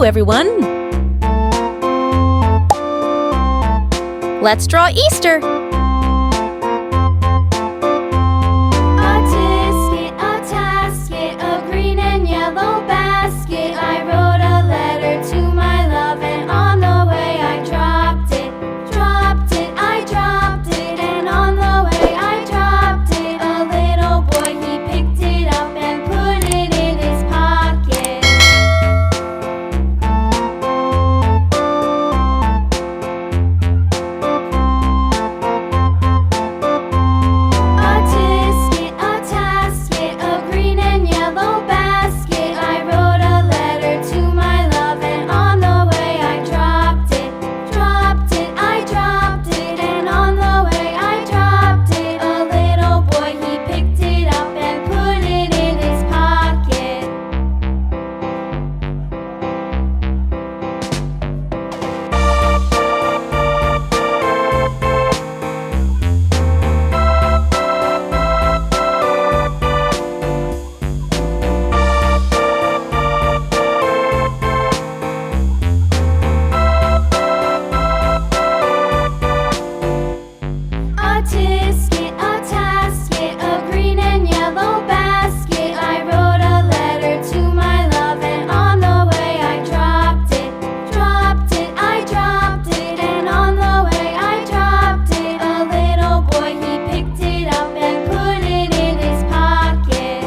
Hello, everyone! Let's draw Easter! A tisket, a tasket, a green and yellow basket. I wrote a letter to my love, and on the way I dropped it. I dropped it, and on the way I dropped it. A little boy, he picked it up and put it in his pocket. A tisket, a tasket, a green and yellow basket. I wrote a letter to my love, and on the way I dropped it. I dropped it, and on the way I dropped it. A little boy, he picked it up and put it in his pocket. A tisket, a tasket, a green and yellow basket. I wrote a letter to my love, and on the way I dropped it. I dropped it, and on the way I dropped it. A little boy, he picked it up and put it in his pocket.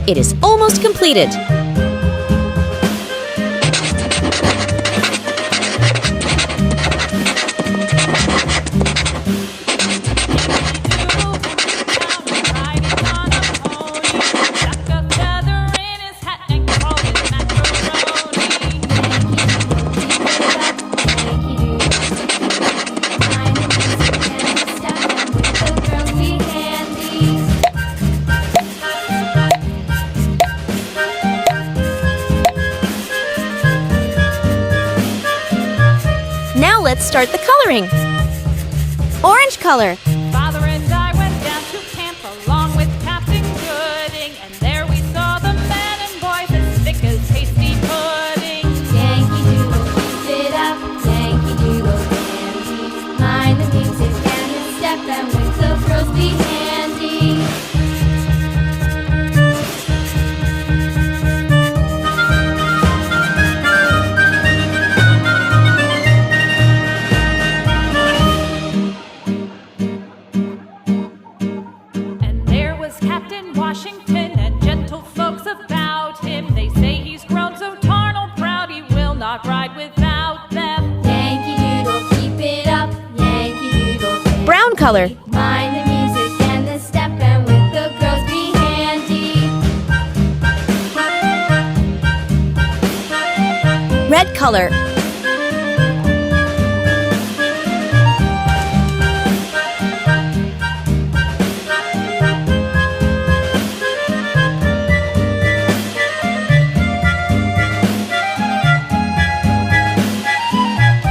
It is almost completed! Now let's start the coloring! Orange color! Father and I went down to camp along with Captain Gooding, and there we saw the men and boys as thick as hasty pudding. Yankee Doodle, keep it up, Yankee Doodle dandy. Mind the music and the step, and with the girls be handy. And there was Captain Washington and gentle folks about him. They say he's grown so tarnal proud he will not ride without them. Yankee Doodle, keep it up, Yankee Doodle dandy. Brown color! Mind the music and the step, and with the girls be handy. Red color!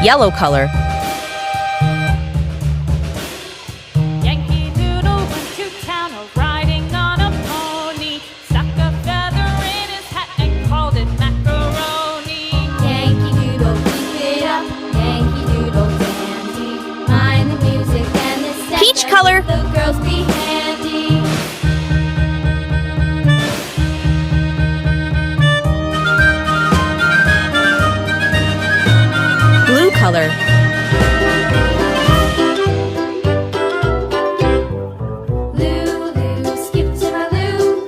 Yellow color! Yankee Doodle went to town riding on a pony, stuck a feather in his hat and called it macaroni. Yankee Doodle, keep it up, Yankee Doodle dandy. Mind the music and the step, Peach color! and with the girls girls be handy. Blue color. Lulu, skip to my Lou.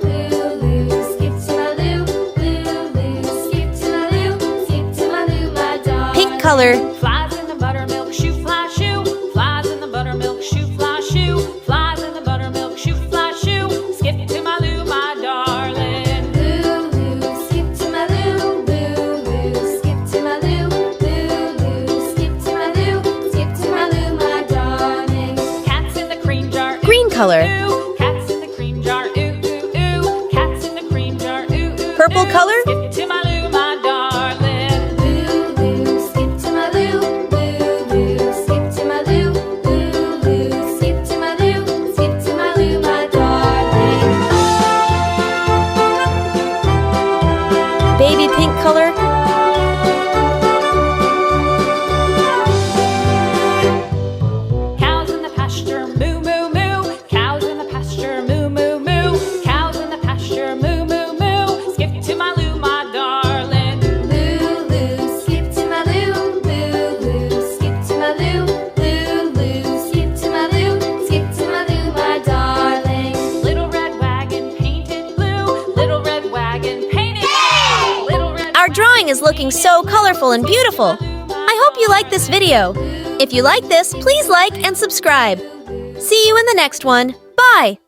Lulu, skip to my Lou. Lulu, skip to my Lou. Skip to my Lou, my dog. Pink color. Flies in the buttermilk shoe, fly shoe. Flies in the buttermilk shoe, fly shoe. Flies in the buttermilk shoe, fly shoe. Skip to my Lou, my darling. Lulu, skip to my Lou. Lulu, skip to my Lou. Lulu, skip to my Lou. Skip to my Lou, my darling. Cats in the cream jar. Green color. Ooh, cats in the cream jar. Ooh, ooh, ooh. Cats in the cream jar. Ooh, ooh, Purple ooh. color. Skip to my Lou, my darling. Lulu, skip to my Lou. Lulu, skip to my Lou. Lulu, skip to my Lou. Skip to my Lou, my darling. Baby pink color. Cows in the pasture, moo, moo, moo. Cows in the pasture, moo, moo, moo. Cows in the pasture, moo, moo, moo. Skip to my Lou, my darling. Lulu, skip to my Lou. Lulu, skip to my Lou. Lulu, skip to my Lou. Skip to my Lou, my darling. Little red wagon painted blue. Little red wagon painted blue. Little red Our drawing is looking so colorful and beautiful. I hope you like this video. If you like this, please like and subscribe. See you in the next one. Bye!